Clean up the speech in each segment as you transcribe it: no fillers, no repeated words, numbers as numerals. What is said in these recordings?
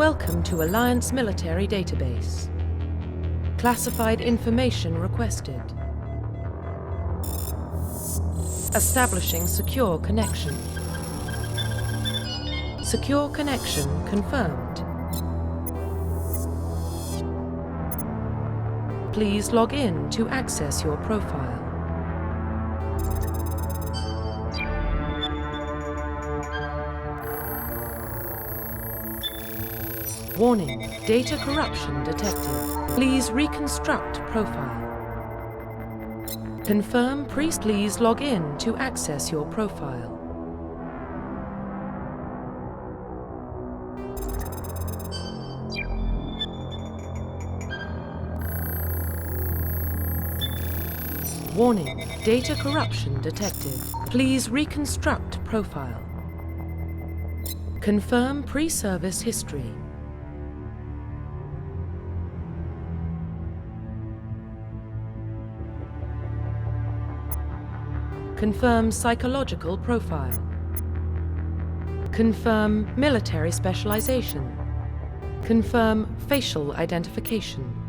Welcome to Alliance Military Database. Classified information requested. Establishing secure connection. Secure connection confirmed. Please log in to access your profile. Warning, data corruption detected. Please reconstruct profile. Confirm priest. Please log in to access your profile. Warning, data corruption detected. Please reconstruct profile. Confirm pre-service history. Confirm psychological profile. Confirm military specialization. Confirm facial identification.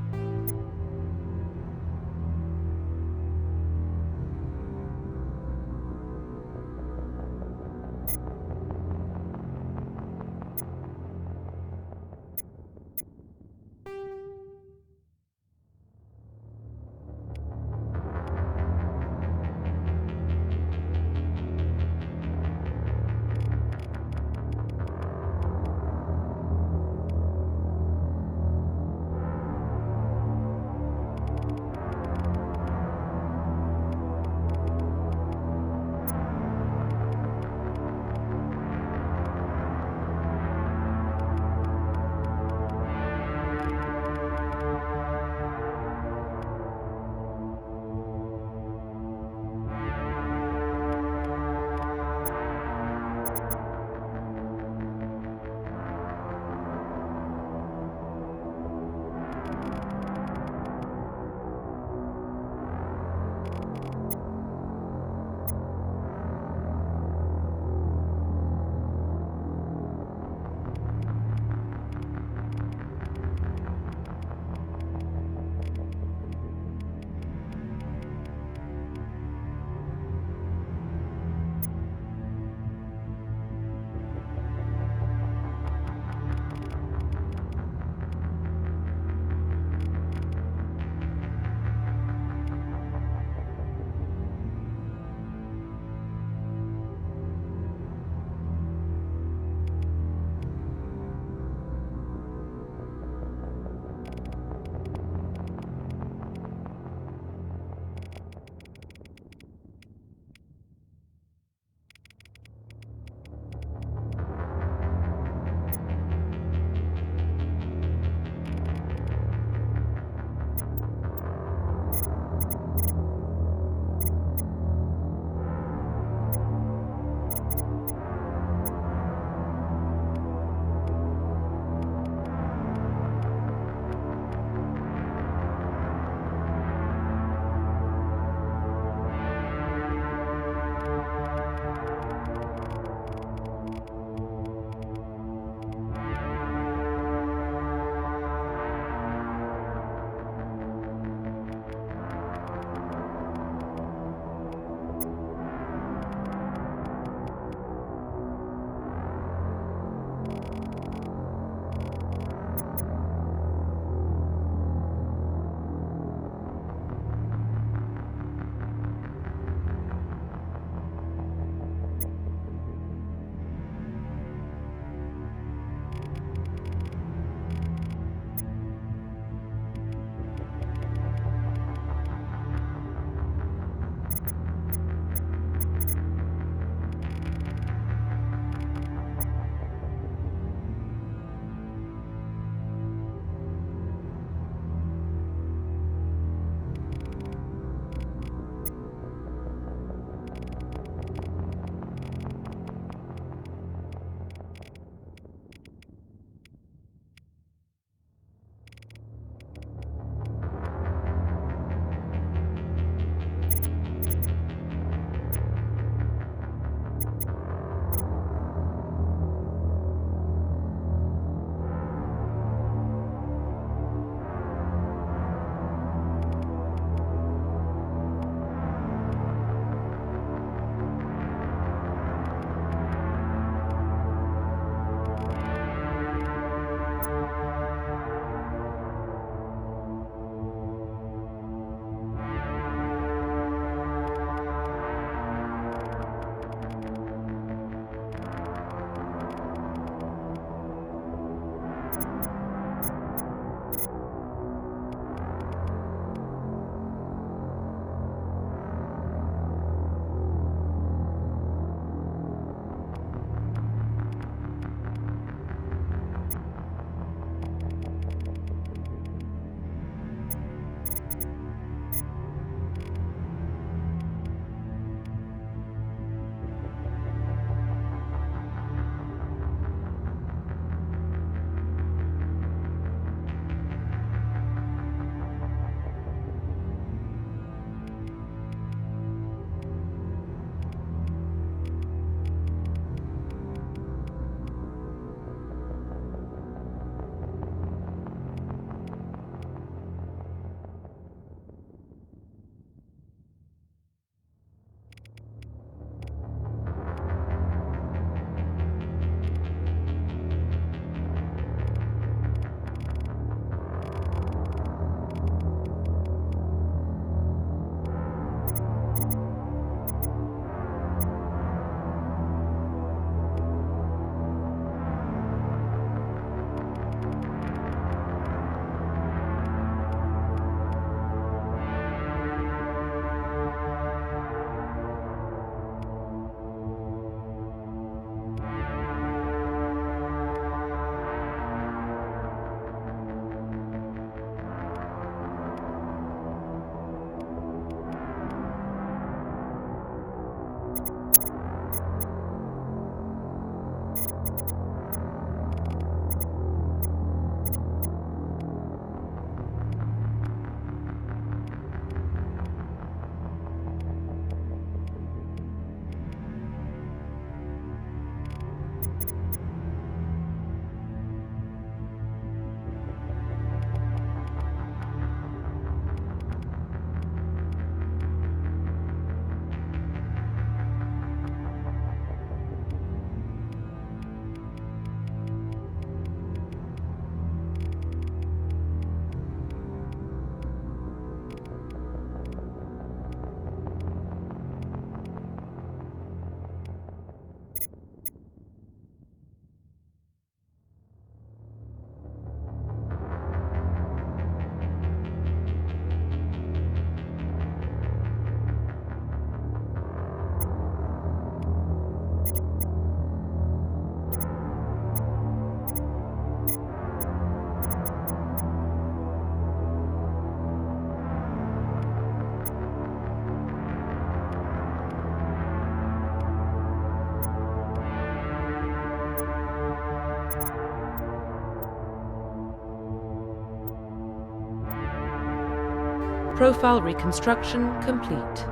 Profile reconstruction complete.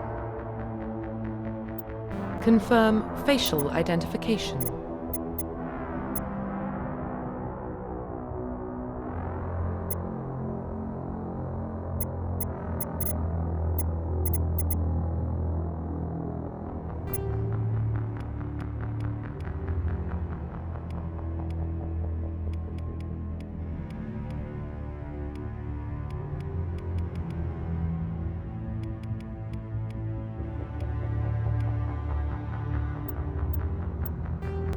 Confirm facial identification.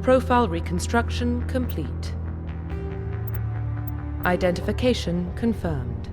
Profile reconstruction complete. Identification confirmed.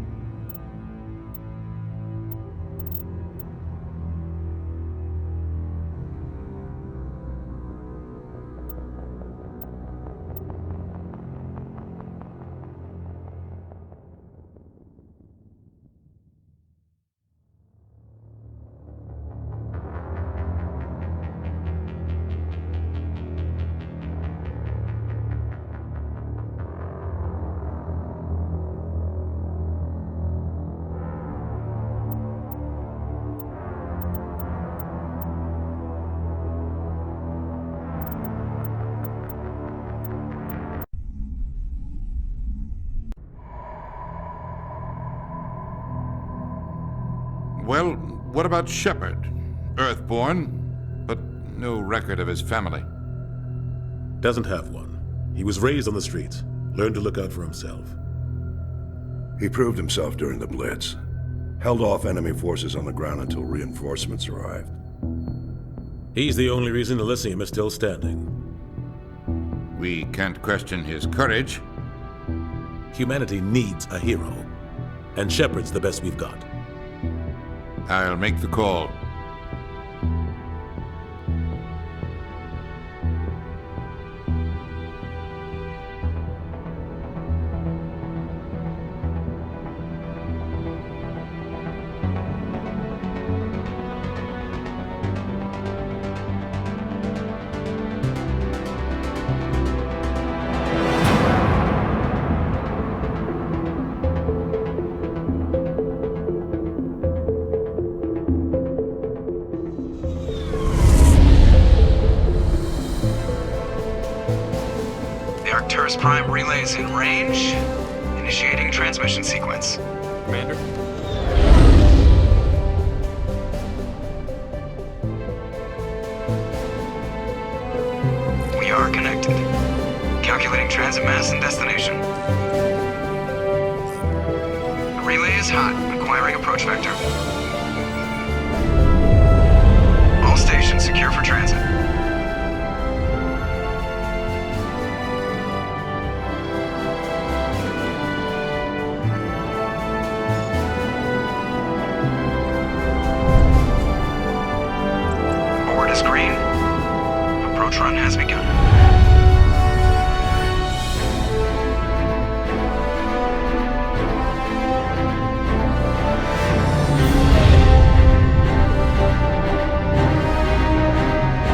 Well, what about Shepard? Earthborn, but no record of his family. Doesn't have one. He was raised on the streets, learned to look out for himself. He proved himself during the Blitz. Held off enemy forces on the ground until reinforcements arrived. He's the only reason Elysium is still standing. We can't question his courage. Humanity needs a hero, and Shepard's the best we've got. I'll make the call. Prime relays in range. Initiating transmission sequence. Commander? We are connected. Calculating transit mass and destination. The relay is hot. Acquiring approach vector. All stations secure for transit. Run has begun.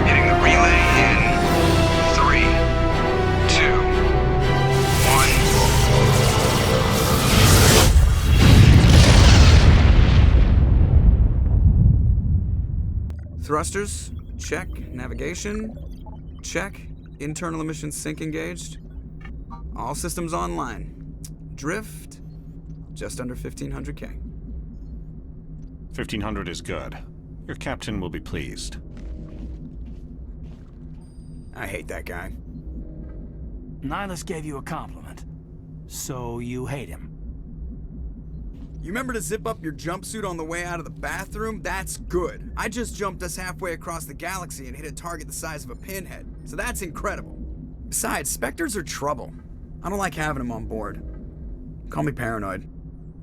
Hitting the relay in 3, 2, 1. Thrusters, check. Navigation, check. Internal emissions sync engaged. All systems online. Drift, just under 1,500K. 1,500 is good. Your captain will be pleased. I hate that guy. Nihilus gave you a compliment. So you hate him. You remember to zip up your jumpsuit on the way out of the bathroom? That's good. I just jumped us halfway across the galaxy and hit a target the size of a pinhead. So that's incredible. Besides, Spectres are trouble. I don't like having them on board. Call me paranoid.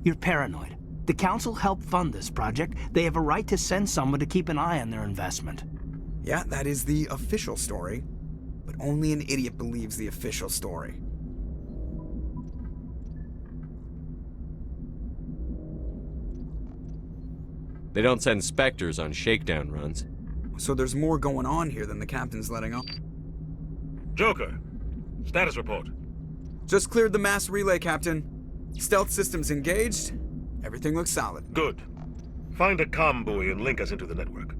You're paranoid. The Council helped fund this project. They have a right to send someone to keep an eye on their investment. Yeah, that is the official story. But only an idiot believes the official story. They don't send Spectres on shakedown runs. So there's more going on here than the captain's letting on. Joker, status report. Just cleared the mass relay, Captain. Stealth systems engaged. Everything looks solid. Good. Find a comm buoy and link us into the network.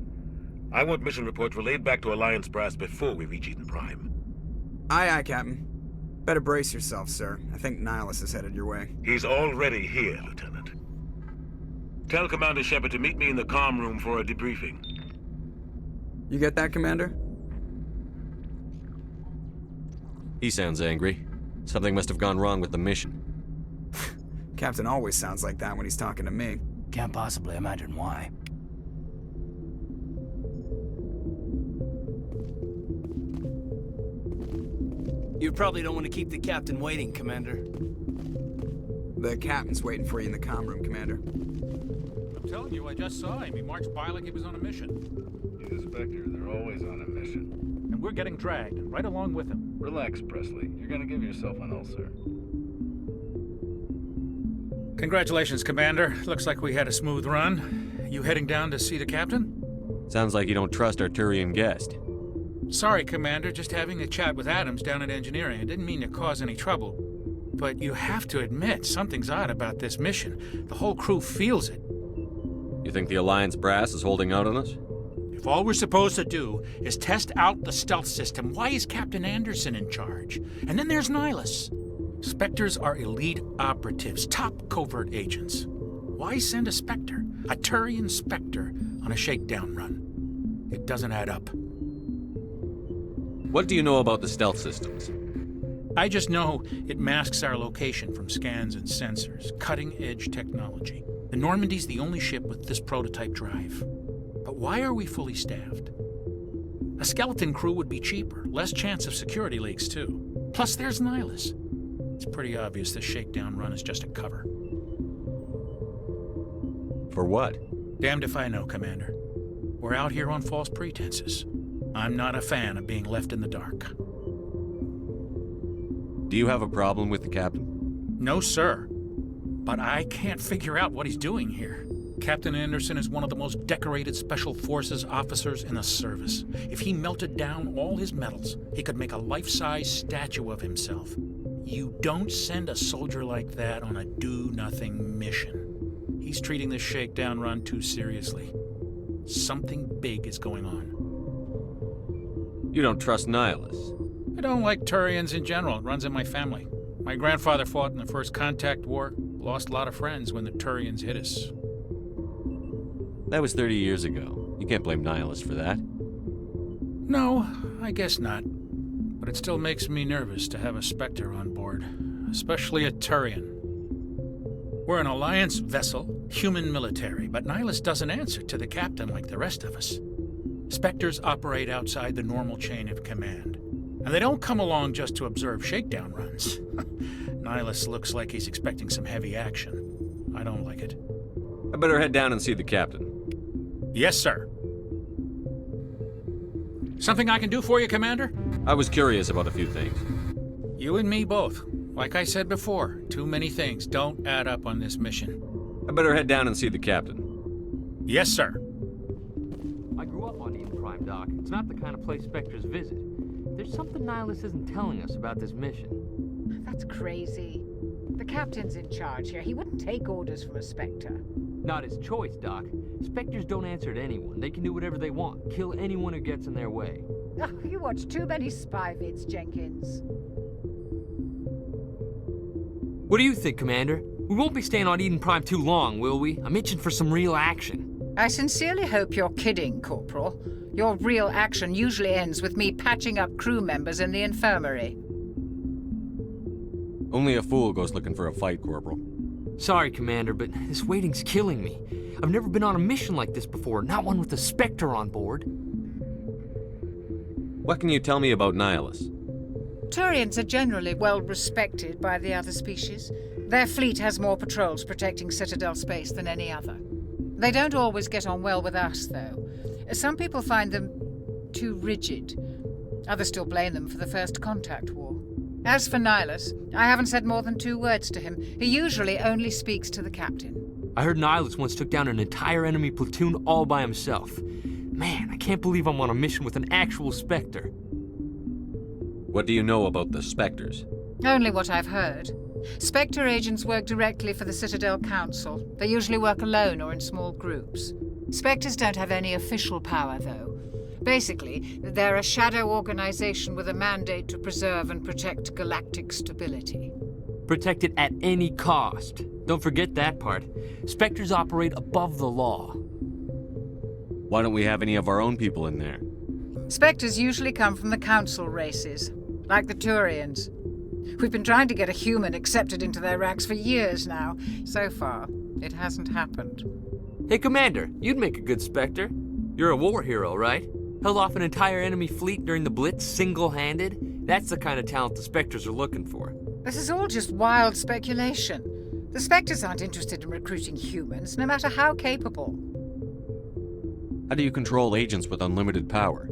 I want mission reports relayed back to Alliance brass before we reach Eden Prime. Aye, aye, Captain. Better brace yourself, sir. I think Nihilus is headed your way. He's already here, Lieutenant. Tell Commander Shepard to meet me in the comm room for a debriefing. You get that, Commander? He sounds angry. Something must have gone wrong with the mission. Captain always sounds like that when he's talking to me. Can't possibly imagine why. You probably don't want to keep the captain waiting, Commander. The captain's waiting for you in the comm room, Commander. I'm telling you, I just saw him. He marched by like he was on a mission. He's a Spectre. They're always on a mission. And we're getting dragged, right along with him. Relax, Presley. You're gonna give yourself an ulcer. Congratulations, Commander. Looks like we had a smooth run. You heading down to see the captain? Sounds like you don't trust our Turian guest. Sorry, Commander. Just having a chat with Adams down at engineering. I didn't mean to cause any trouble. But you have to admit, something's odd about this mission. The whole crew feels it. You think the Alliance brass is holding out on us? If all we're supposed to do is test out the stealth system, why is Captain Anderson in charge? And then there's Nihilus. Spectres are elite operatives, top covert agents. Why send a Spectre, a Turian Spectre, on a shakedown run? It doesn't add up. What do you know about the stealth systems? I just know it masks our location from scans and sensors. Cutting-edge technology. The Normandy's the only ship with this prototype drive. But why are we fully staffed? A skeleton crew would be cheaper, less chance of security leaks too. Plus there's Nihilus. It's pretty obvious this shakedown run is just a cover. For what? Damned if I know, Commander. We're out here on false pretenses. I'm not a fan of being left in the dark. Do you have a problem with the captain? No, sir. But I can't figure out what he's doing here. Captain Anderson is one of the most decorated Special Forces officers in the service. If he melted down all his medals, he could make a life-size statue of himself. You don't send a soldier like that on a do-nothing mission. He's treating this shakedown run too seriously. Something big is going on. You don't trust Nihilus? I don't like Turians in general. It runs in my family. My grandfather fought in the First Contact War, lost a lot of friends when the Turians hit us. That was 30 years ago. You can't blame Nihilus for that. No, I guess not. But it still makes me nervous to have a Spectre on board, especially a Turian. We're an Alliance vessel, human military, but Nihilus doesn't answer to the captain like the rest of us. Spectres operate outside the normal chain of command. And they don't come along just to observe shakedown runs. Nihilus looks like he's expecting some heavy action. I don't like it. I better head down and see the captain. Yes, sir. Something I can do for you, Commander? I was curious about a few things. You and me both. Like I said before, too many things don't add up on this mission. I better head down and see the captain. Yes, sir. I grew up on Eden Prime, Doc. It's not the kind of place Spectres visit. There's something Nihilus isn't telling us about this mission. That's crazy. The captain's in charge here. He wouldn't take orders from a Spectre. Not his choice, Doc. Spectres don't answer to anyone. They can do whatever they want. Kill anyone who gets in their way. Oh, you watch too many spy vids, Jenkins. What do you think, Commander? We won't be staying on Eden Prime too long, will we? I'm itching for some real action. I sincerely hope you're kidding, Corporal. Your real action usually ends with me patching up crew members in the infirmary. Only a fool goes looking for a fight, Corporal. Sorry, Commander, but this waiting's killing me. I've never been on a mission like this before, not one with a Spectre on board. What can you tell me about Nihilus? Turians are generally well respected by the other species. Their fleet has more patrols protecting Citadel space than any other. They don't always get on well with us, though. Some people find them too rigid. Others still blame them for the First Contact War. As for Nihilus, I haven't said more than 2 words to him. He usually only speaks to the captain. I heard Nihilus once took down an entire enemy platoon all by himself. Man, I can't believe I'm on a mission with an actual Spectre. What do you know about the Spectres? Only what I've heard. Spectre agents work directly for the Citadel Council. They usually work alone or in small groups. Spectres don't have any official power, though. Basically, they're a shadow organization with a mandate to preserve and protect galactic stability. Protect it at any cost. Don't forget that part. Spectres operate above the law. Why don't we have any of our own people in there? Spectres usually come from the Council races, like the Turians. We've been trying to get a human accepted into their ranks for years now. So far, it hasn't happened. Hey, Commander, you'd make a good Spectre. You're a war hero, right? Held off an entire enemy fleet during the Blitz single-handed? That's the kind of talent the Spectres are looking for. This is all just wild speculation. The Spectres aren't interested in recruiting humans, no matter how capable. How do you control agents with unlimited power?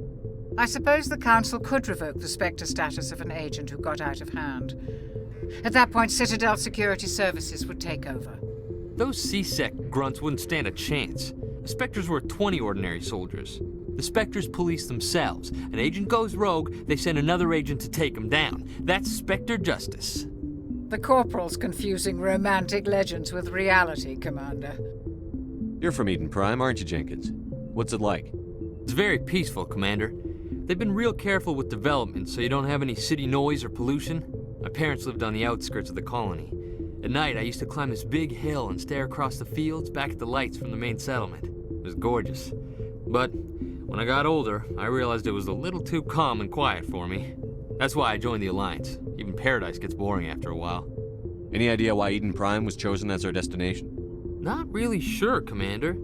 I suppose the Council could revoke the Spectre status of an agent who got out of hand. At that point, Citadel Security Services would take over. Those C-Sec grunts wouldn't stand a chance. The Spectres were 20 ordinary soldiers. The Spectres police themselves. An agent goes rogue, they send another agent to take him down. That's Spectre justice. The Corporal's confusing romantic legends with reality, Commander. You're from Eden Prime, aren't you, Jenkins? What's it like? It's very peaceful, Commander. They've been real careful with development so you don't have any city noise or pollution. My parents lived on the outskirts of the colony. At night, I used to climb this big hill and stare across the fields back at the lights from the main settlement. It was gorgeous. But when I got older, I realized it was a little too calm and quiet for me. That's why I joined the Alliance. Even Paradise gets boring after a while. Any idea why Eden Prime was chosen as our destination? Not really sure, Commander.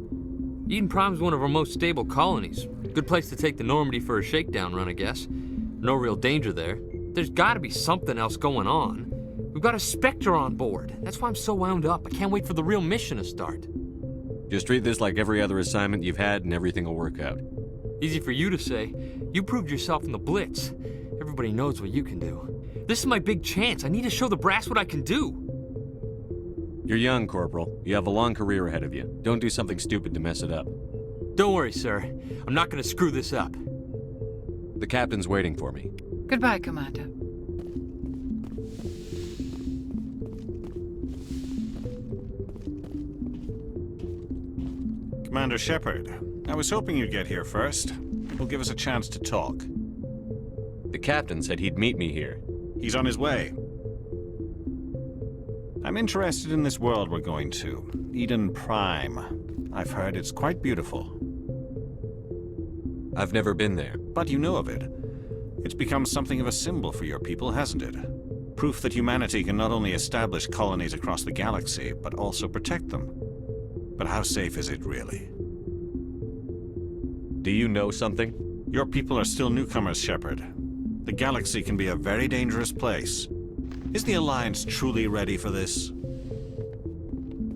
Eden Prime's one of our most stable colonies. Good place to take the Normandy for a shakedown run, I guess. No real danger there. There's gotta be something else going on. We've got a Spectre on board. That's why I'm so wound up. I can't wait for the real mission to start. Just treat this like every other assignment you've had and everything will work out. Easy for you to say. You proved yourself in the Blitz. Everybody knows what you can do. This is my big chance. I need to show the brass what I can do. You're young, Corporal. You have a long career ahead of you. Don't do something stupid to mess it up. Don't worry, sir. I'm not gonna screw this up. The captain's waiting for me. Goodbye, Commander. Commander Shepard, I was hoping you'd get here first. It will give us a chance to talk. The captain said he'd meet me here. He's on his way. I'm interested in this world we're going to, Eden Prime. I've heard it's quite beautiful. I've never been there. But you know of it. It's become something of a symbol for your people, hasn't it? Proof that humanity can not only establish colonies across the galaxy, but also protect them. But how safe is it, really? Do you know something? Your people are still newcomers, Shepard. The galaxy can be a very dangerous place. Is the Alliance truly ready for this?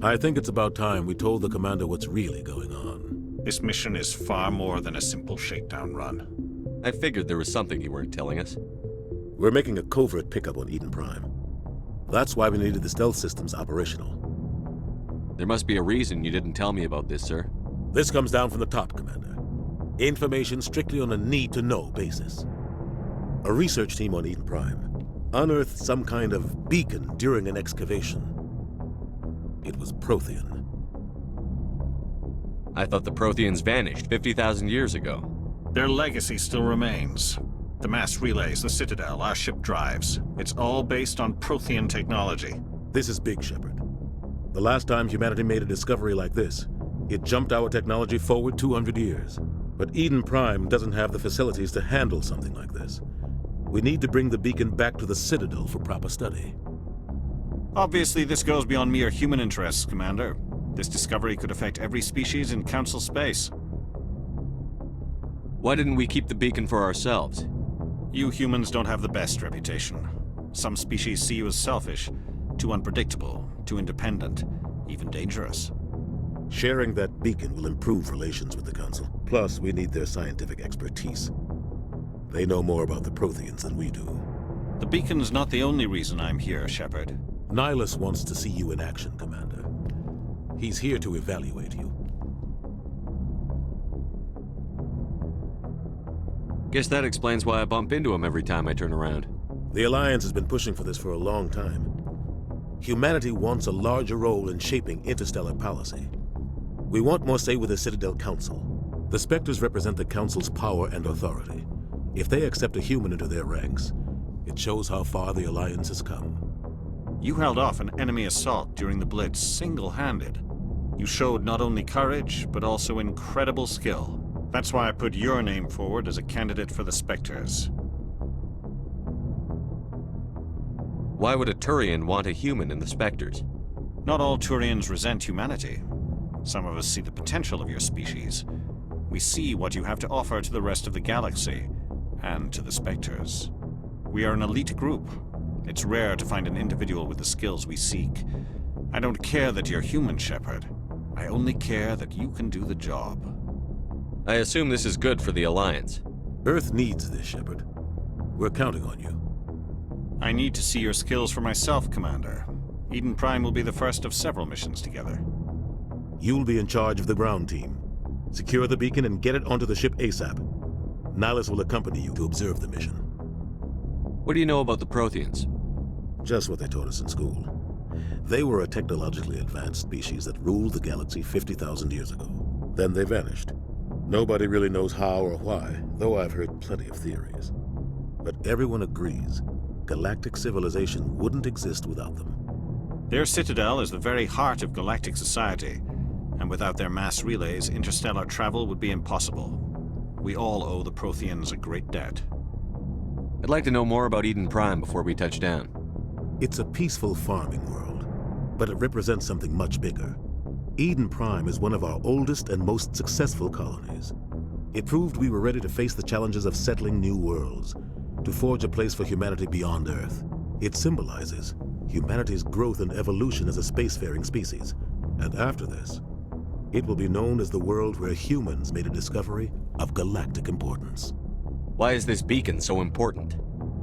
I think it's about time we told the Commander what's really going on. This mission is far more than a simple shakedown run. I figured there was something you weren't telling us. We're making a covert pickup on Eden Prime. That's why we needed the stealth systems operational. There must be a reason you didn't tell me about this, sir. This comes down from the top, Commander. Information strictly on a need-to-know basis. A research team on Eden Prime unearthed some kind of beacon during an excavation. It was Prothean. I thought the Protheans vanished 50,000 years ago. Their legacy still remains. The mass relays, the Citadel, our ship drives. It's all based on Prothean technology. This is big, Shepard. The last time humanity made a discovery like this, it jumped our technology forward 200 years. But Eden Prime doesn't have the facilities to handle something like this. We need to bring the beacon back to the Citadel for proper study. Obviously, this goes beyond mere human interests, Commander. This discovery could affect every species in Council space. Why didn't we keep the beacon for ourselves? You humans don't have the best reputation. Some species see you as selfish, too unpredictable, too independent, even dangerous. Sharing that beacon will improve relations with the Council. Plus, we need their scientific expertise. They know more about the Protheans than we do. The beacon's not the only reason I'm here, Shepard. Nihilus wants to see you in action, Commander. He's here to evaluate you. Guess that explains why I bump into him every time I turn around. The Alliance has been pushing for this for a long time. Humanity wants a larger role in shaping interstellar policy. We want more say with the Citadel Council. The Spectres represent the Council's power and authority. If they accept a human into their ranks, it shows how far the Alliance has come. You held off an enemy assault during the Blitz single-handed. You showed not only courage, but also incredible skill. That's why I put your name forward as a candidate for the Spectres. Why would a Turian want a human in the Spectres? Not all Turians resent humanity. Some of us see the potential of your species. We see what you have to offer to the rest of the galaxy, and to the Spectres. We are an elite group. It's rare to find an individual with the skills we seek. I don't care that you're human, Shepard. I only care that you can do the job. I assume this is good for the Alliance. Earth needs this, Shepard. We're counting on you. I need to see your skills for myself, Commander. Eden Prime will be the first of several missions together. You'll be in charge of the ground team. Secure the beacon and get it onto the ship ASAP. Nihilus will accompany you to observe the mission. What do you know about the Protheans? Just what they taught us in school. They were a technologically advanced species that ruled the galaxy 50,000 years ago. Then they vanished. Nobody really knows how or why, though I've heard plenty of theories. But everyone agrees galactic civilization wouldn't exist without them. Their citadel is the very heart of galactic society, and without their mass relays, interstellar travel would be impossible. We all owe the Protheans a great debt. I'd like to know more about Eden Prime before we touch down. It's a peaceful farming world, but it represents something much bigger. Eden Prime is one of our oldest and most successful colonies. It proved we were ready to face the challenges of settling new worlds, to forge a place for humanity beyond Earth. It symbolizes humanity's growth and evolution as a spacefaring species. And after this, it will be known as the world where humans made a discovery of galactic importance. Why is this beacon so important?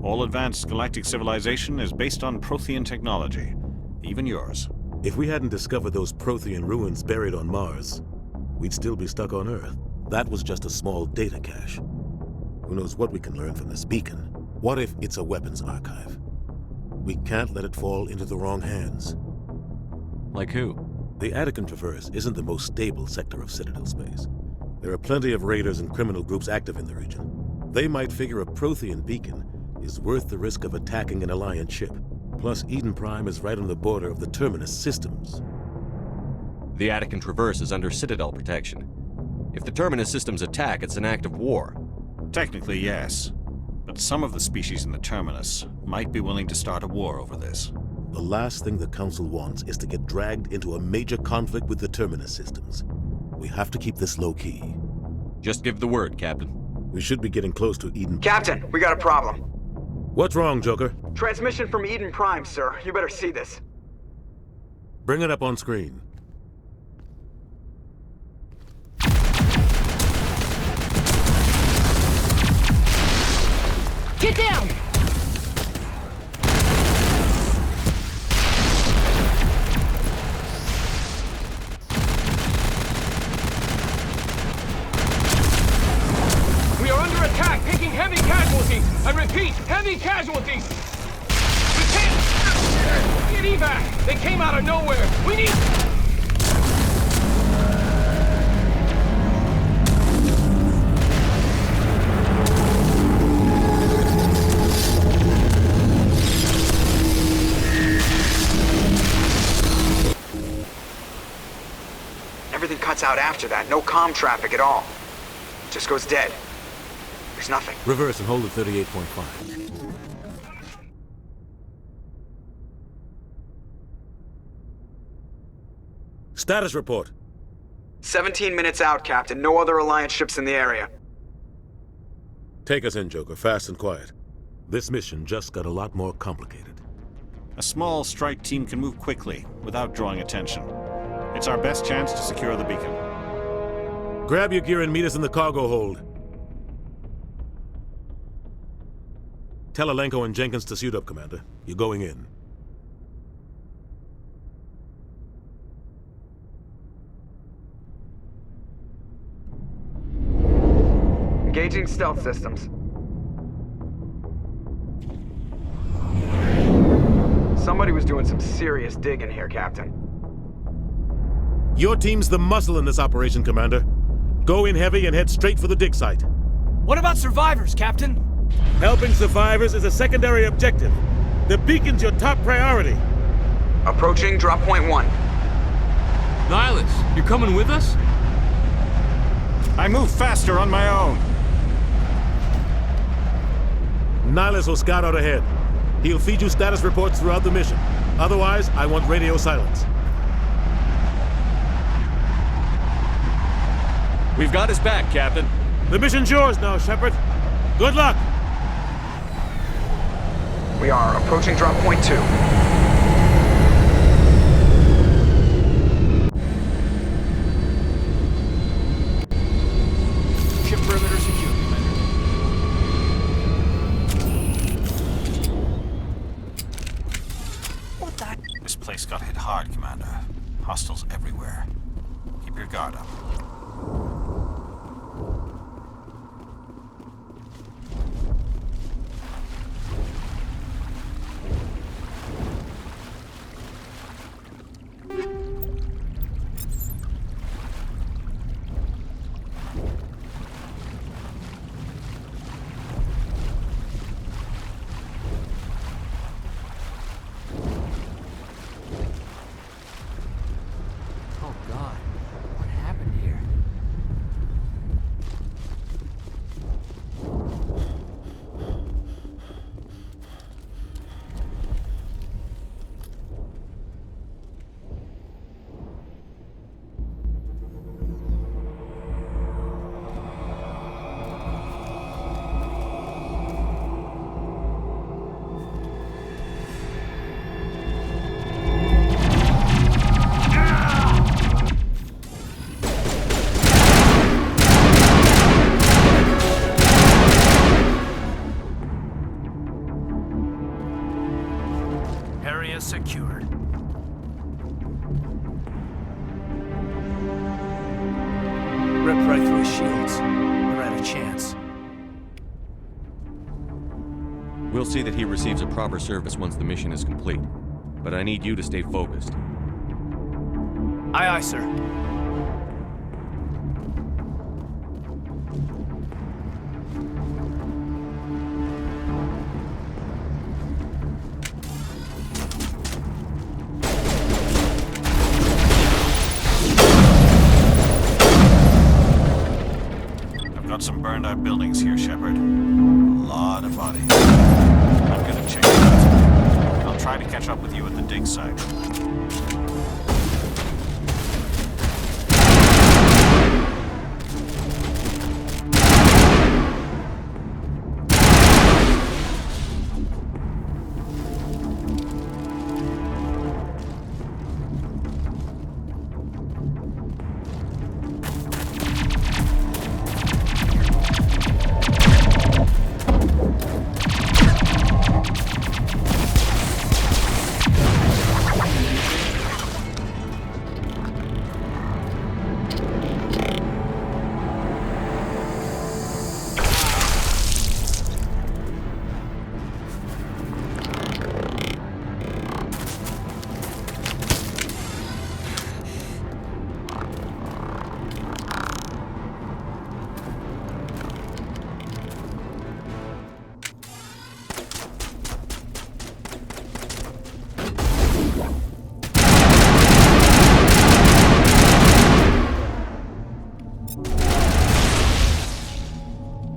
All advanced galactic civilization is based on Prothean technology, even yours. If we hadn't discovered those Prothean ruins buried on Mars, we'd still be stuck on Earth. That was just a small data cache. Who knows what we can learn from this beacon? What if it's a weapons archive? We can't let it fall into the wrong hands. Like who? The Attican Traverse isn't the most stable sector of Citadel space. There are plenty of raiders and criminal groups active in the region. They might figure a Prothean beacon is worth the risk of attacking an Alliance ship. Plus, Eden Prime is right on the border of the Terminus systems. The Attican Traverse is under Citadel protection. If the Terminus systems attack, it's an act of war. Technically, yes. But some of the species in the Terminus might be willing to start a war over this. The last thing the Council wants is to get dragged into a major conflict with the Terminus systems. We have to keep this low-key. Just give the word, Captain. We should be getting close to Eden. Captain, we got a problem. What's wrong, Joker? Transmission from Eden Prime, sir. You better see this. Bring it up on screen. Get down! We are under attack, taking heavy casualties. I repeat, heavy casualties. We can't get evac. They came out of nowhere. We need... Everything cuts out after that. No comm traffic at all. Just goes dead. There's nothing. Reverse and hold at 38.5. Status report. 17 minutes out, Captain. No other Alliance ships in the area. Take us in, Joker, fast and quiet. This mission just got a lot more complicated. A small strike team can move quickly, without drawing attention. It's our best chance to secure the beacon. Grab your gear and meet us in the cargo hold. Tell Alenko and Jenkins to suit up, Commander. You're going in. Engaging stealth systems. Somebody was doing some serious digging here, Captain. Your team's the muscle in this operation, Commander. Go in heavy and head straight for the dig site. What about survivors, Captain? Helping survivors is a secondary objective. The beacon's your top priority. Approaching drop point 1. Nihilus, you're coming with us? I move faster on my own. Nihilus will scout out ahead. He'll feed you status reports throughout the mission. Otherwise, I want radio silence. We've got his back, Captain. The mission's yours now, Shepard. Good luck! We are approaching drop point 2. Ship perimeter secure, Commander. What the? This place got hit hard, Commander. Hostiles everywhere. Keep your guard up. Oh God, what happened here? Area secured. Ripped right through his shields. We're at a chance. We'll see that he receives a proper service once the mission is complete. But I need you to stay focused. Aye, aye, sir. Got some burned out buildings here, Shepard. A lot of bodies. I'm gonna check it out. I'll try to catch up with you at the dig site.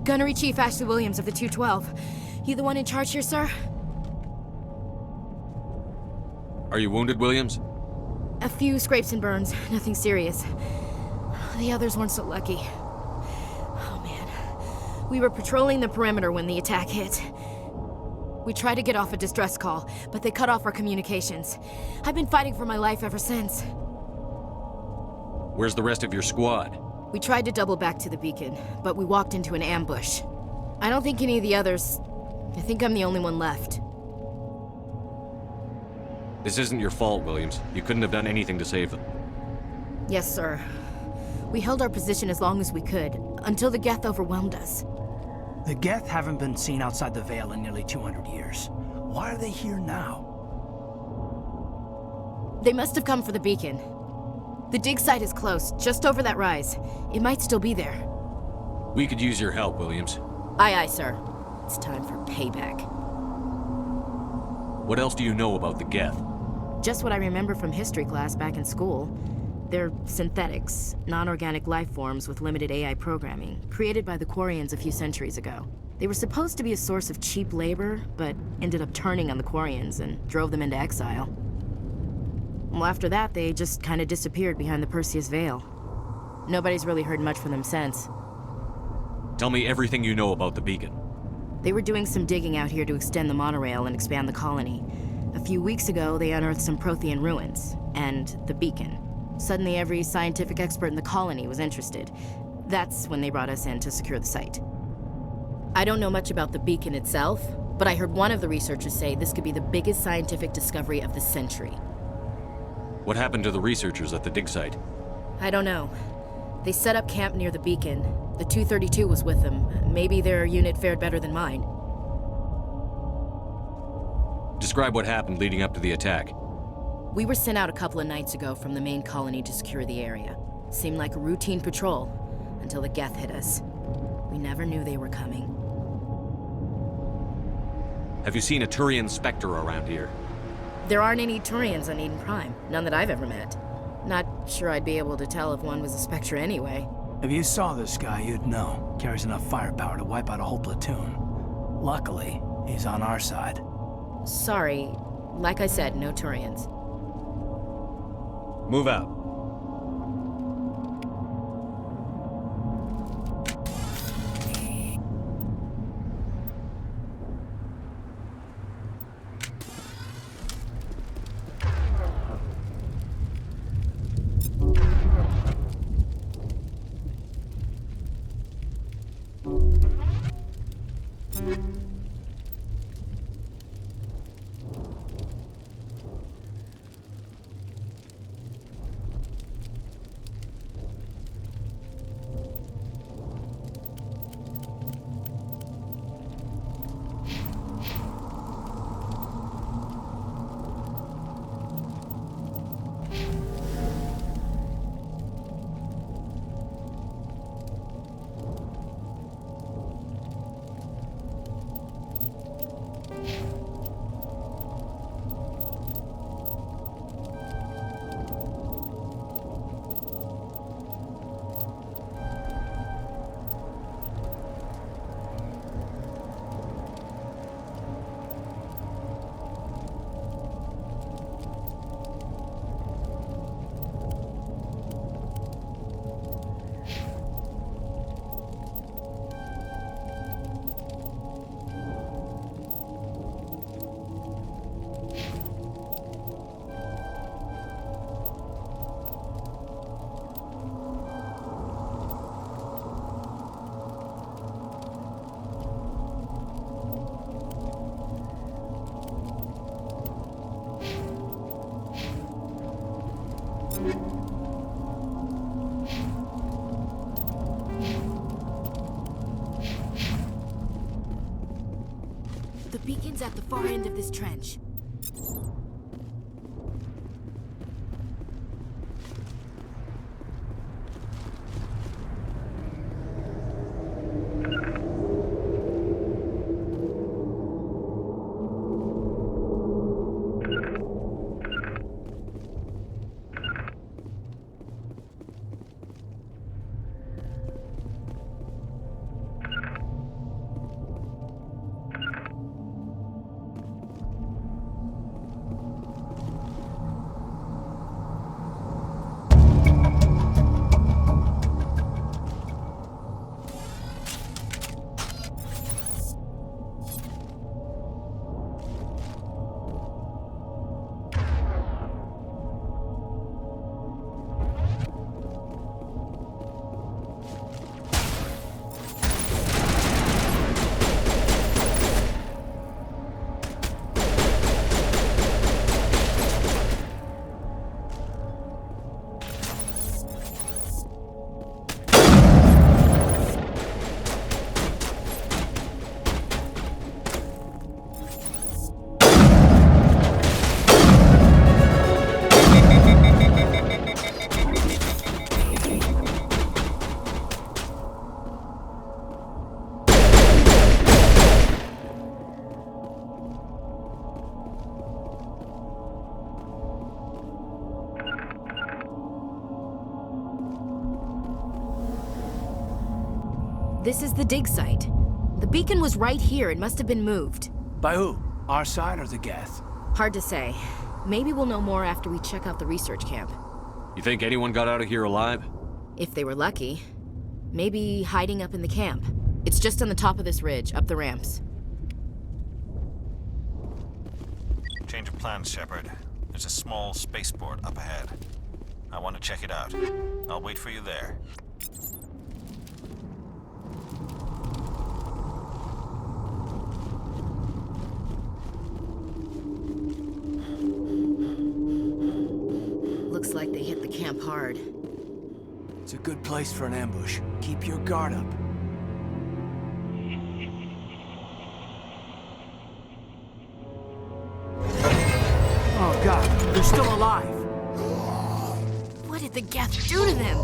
Gunnery Chief Ashley Williams of the 212. You the one in charge here, sir? Are you wounded, Williams? A few scrapes and burns, nothing serious. The others weren't so lucky. Oh man. We were patrolling the perimeter when the attack hit. We tried to get off a distress call, but they cut off our communications. I've been fighting for my life ever since. Where's the rest of your squad? We tried to double back to the beacon, but we walked into an ambush. I don't think any of the others... I think I'm the only one left. This isn't your fault, Williams. You couldn't have done anything to save them. Yes, sir. We held our position as long as we could, until the Geth overwhelmed us. The Geth haven't been seen outside the Veil in nearly 200 years. Why are they here now? They must have come for the beacon. The dig site is close, just over that rise. It might still be there. We could use your help, Williams. Aye, aye, sir. It's time for payback. What else do you know about the Geth? Just what I remember from history class back in school. They're synthetics, non-organic life forms with limited AI programming, created by the Quarians a few centuries ago. They were supposed to be a source of cheap labor, but ended up turning on the Quarians and drove them into exile. Well, after that, they just kind of disappeared behind the Perseus Veil. Nobody's really heard much from them since. Tell me everything you know about the beacon. They were doing some digging out here to extend the monorail and expand the colony. A few weeks ago, they unearthed some Prothean ruins, and the beacon. Suddenly, every scientific expert in the colony was interested. That's when they brought us in to secure the site. I don't know much about the beacon itself, but I heard one of the researchers say this could be the biggest scientific discovery of the century. What happened to the researchers at the dig site? I don't know. They set up camp near the beacon. The 232 was with them. Maybe their unit fared better than mine. Describe what happened leading up to the attack. We were sent out a couple of nights ago from the main colony to secure the area. Seemed like a routine patrol, until the Geth hit us. We never knew they were coming. Have you seen a Turian Spectre around here? There aren't any Turians on Eden Prime. None that I've ever met. Not sure I'd be able to tell if one was a Spectre anyway. If you saw this guy, you'd know. Carries enough firepower to wipe out a whole platoon. Luckily, he's on our side. Sorry. Like I said, no Turians. Move out. The beacon's at the far end of this trench. This is the dig site. The beacon was right here. It must have been moved. By who? Our side or the Geth? Hard to say. Maybe we'll know more after we check out the research camp. You think anyone got out of here alive? If they were lucky. Maybe hiding up in the camp. It's just on the top of this ridge, up the ramps. Change of plans, Shepard. There's a small spaceport up ahead. I want to check it out. I'll wait for you there. Looks like they hit the camp hard. It's a good place for an ambush. Keep your guard up. Oh god, they're still alive! What did the Geth do to them?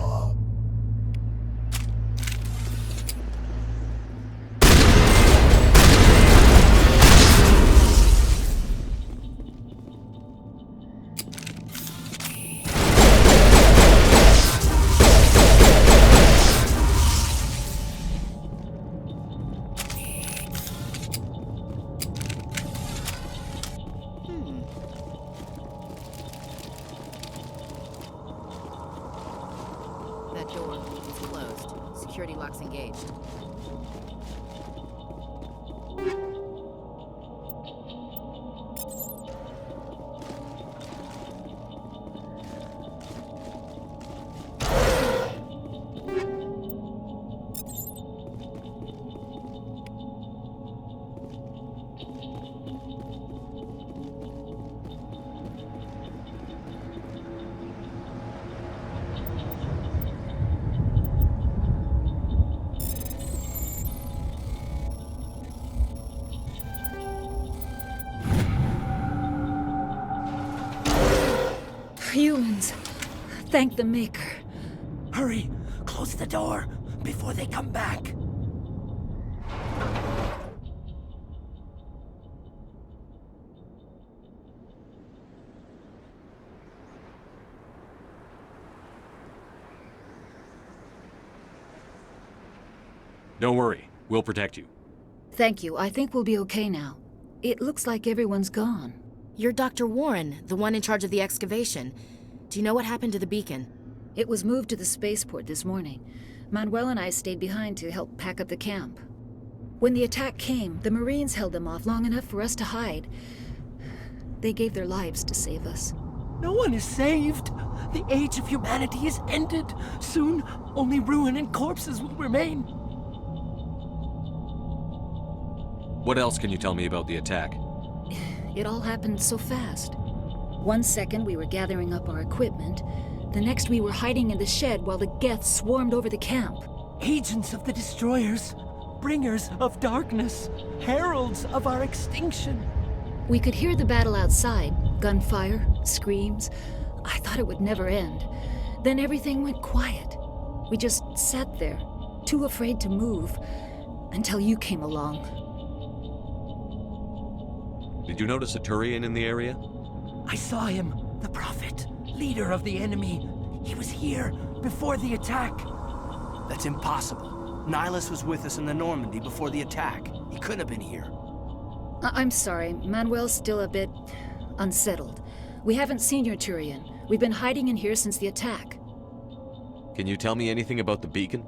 That door is closed. Security locks engaged. Humans. Thank the Maker. Hurry! Close the door before they come back. Don't worry. We'll protect you. Thank you. I think we'll be okay now. It looks like everyone's gone. You're Dr. Warren, the one in charge of the excavation. Do you know what happened to the beacon? It was moved to the spaceport this morning. Manuel and I stayed behind to help pack up the camp. When the attack came, the Marines held them off long enough for us to hide. They gave their lives to save us. No one is saved. The age of humanity is ended. Soon, only ruin and corpses will remain. What else can you tell me about the attack? It all happened so fast. 1 second we were gathering up our equipment. The next we were hiding in the shed while the Geth swarmed over the camp. Agents of the Destroyers, bringers of darkness, heralds of our extinction. We could hear the battle outside. Gunfire, screams. I thought it would never end. Then everything went quiet. We just sat there, too afraid to move, until you came along. Did you notice a Turian in the area? I saw him, the Prophet, leader of the enemy. He was here before the attack. That's impossible. Nihilus was with us in the Normandy before the attack. He couldn't have been here. I'm sorry. Manuel's still a bit unsettled. We haven't seen your Turian. We've been hiding in here since the attack. Can you tell me anything about the beacon?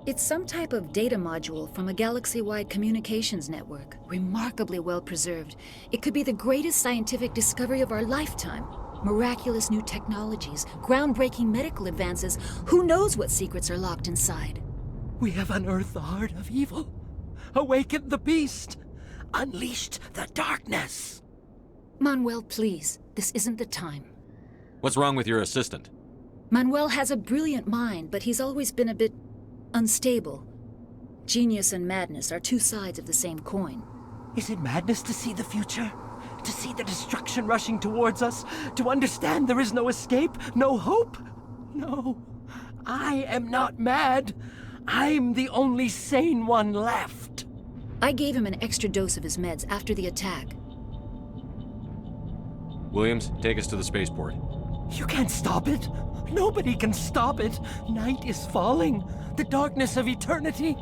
It's some type of data module from a galaxy-wide communications network. Remarkably well preserved. It could be the greatest scientific discovery of our lifetime. Miraculous new technologies, groundbreaking medical advances. Who knows what secrets are locked inside? We have unearthed the heart of evil, awakened the beast, unleashed the darkness. Manuel, please. This isn't the time. What's wrong with your assistant? Manuel has a brilliant mind, but he's always been a bit unstable. Genius and madness are two sides of the same coin. Is it madness to see the future? To see the destruction rushing towards us? To understand there is no escape? No hope? No. I am not mad. I'm the only sane one left. I gave him an extra dose of his meds after the attack. Williams, take us to the spaceport. You can't stop it. Nobody can stop it. Night is falling. The darkness of eternity.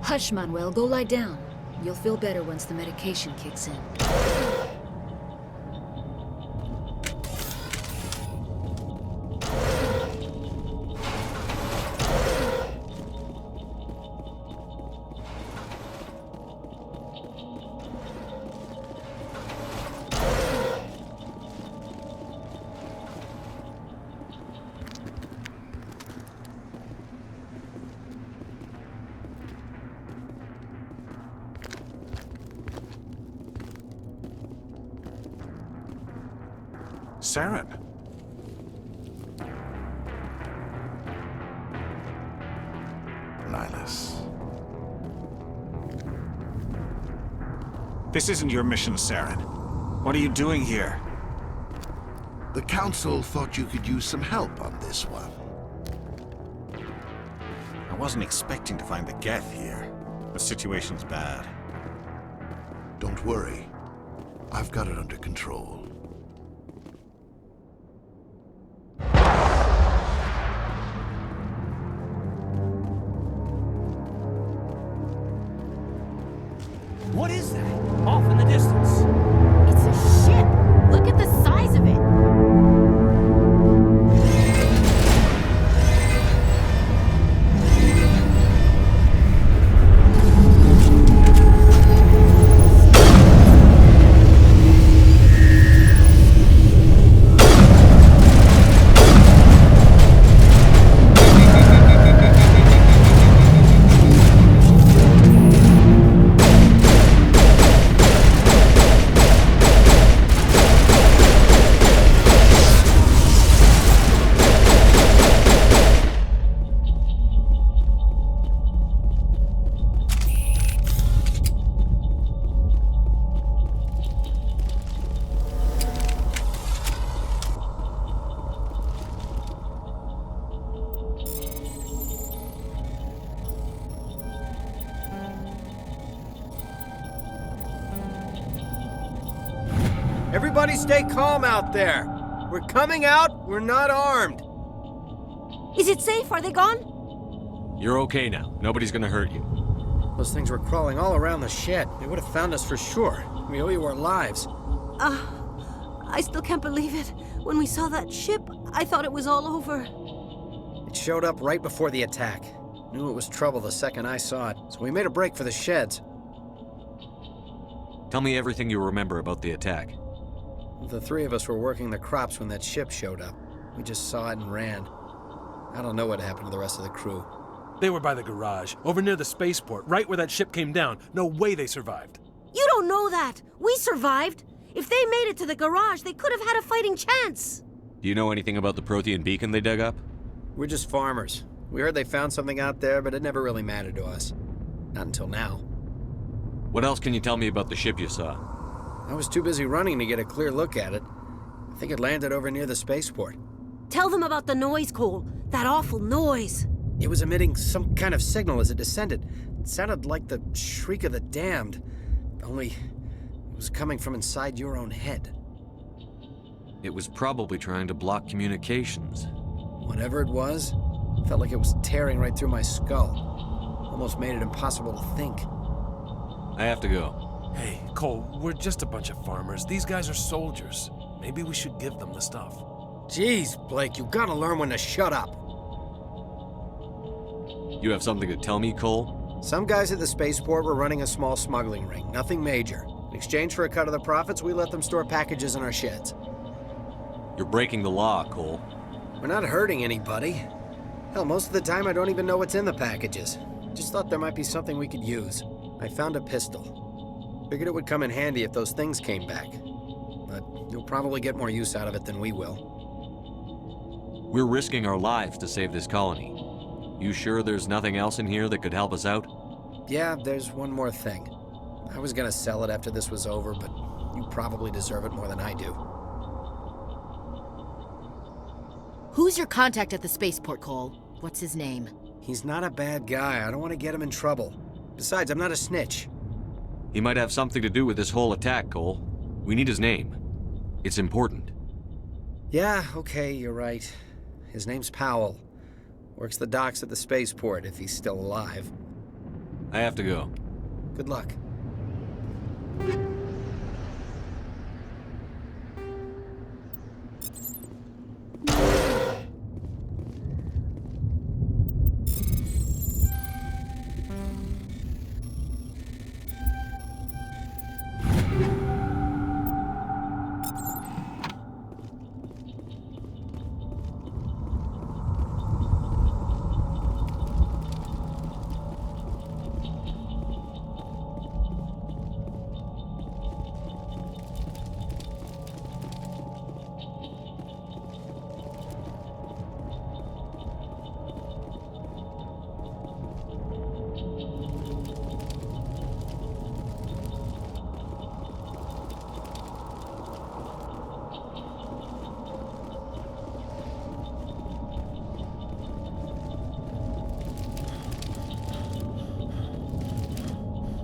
Hush, Manuel, go lie down. You'll feel better once the medication kicks in. Saren. Nihilus. This isn't your mission, Saren. What are you doing here? The Council thought you could use some help on this one. I wasn't expecting to find the Geth here. The situation's bad. Don't worry. I've got it under control. What is that? Off in the distance. It's a ship! Look at the size of it! Everybody stay calm out there. We're coming out, we're not armed. Is it safe? Are they gone? You're okay now. Nobody's gonna hurt you. Those things were crawling all around the shed. They would have found us for sure. We owe you our lives. I still can't believe it. When we saw that ship, I thought it was all over. It showed up right before the attack. Knew it was trouble the second I saw it, so we made a break for the sheds. Tell me everything you remember about the attack. The three of us were working the crops when that ship showed up. We just saw it and ran. I don't know what happened to the rest of the crew. They were by the garage, over near the spaceport, right where that ship came down. No way they survived. You don't know that. We survived. If they made it to the garage, they could have had a fighting chance. Do you know anything about the Prothean beacon they dug up? We're just farmers. We heard they found something out there, but it never really mattered to us. Not until now. What else can you tell me about the ship you saw? I was too busy running to get a clear look at it. I think it landed over near the spaceport. Tell them about the noise, Cole. That awful noise. It was emitting some kind of signal as it descended. It sounded like the shriek of the damned. Only it was coming from inside your own head. It was probably trying to block communications. Whatever it was, felt like it was tearing right through my skull. Almost made it impossible to think. I have to go. Hey, Cole, we're just a bunch of farmers. These guys are soldiers. Maybe we should give them the stuff. Jeez, Blake, you gotta learn when to shut up. You have something to tell me, Cole? Some guys at the spaceport were running a small smuggling ring, nothing major. In exchange for a cut of the profits, we let them store packages in our sheds. You're breaking the law, Cole. We're not hurting anybody. Hell, most of the time I don't even know what's in the packages. Just thought there might be something we could use. I found a pistol. Figured it would come in handy if those things came back. But you'll probably get more use out of it than we will. We're risking our lives to save this colony. You sure there's nothing else in here that could help us out? Yeah, there's one more thing. I was gonna sell it after this was over, but you probably deserve it more than I do. Who's your contact at the spaceport, Cole? What's his name? He's not a bad guy. I don't want to get him in trouble. Besides, I'm not a snitch. He might have something to do with this whole attack, Cole. We need his name. It's important. Yeah, okay, you're right. His name's Powell. Works the docks at the spaceport, if he's still alive. I have to go. Good luck.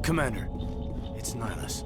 Commander, it's Nihilus.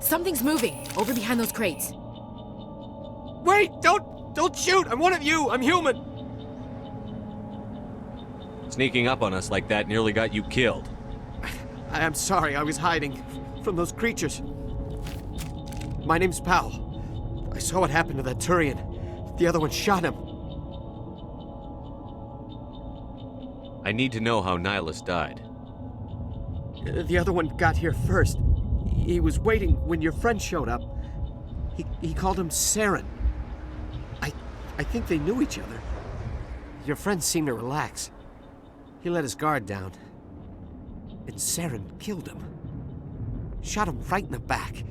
Something's moving, over behind those crates. Wait! Don't shoot! I'm one of you! I'm human! Sneaking up on us like that nearly got you killed. I'm sorry, I was hiding from those creatures. My name's Powell. I saw what happened to that Turian. The other one shot him. I need to know how Nihilus died. The other one got here first. He was waiting when your friend showed up. He called him Saren. I think they knew each other. Your friend seemed to relax. He let his guard down. And Saren killed him. Shot him right in the back.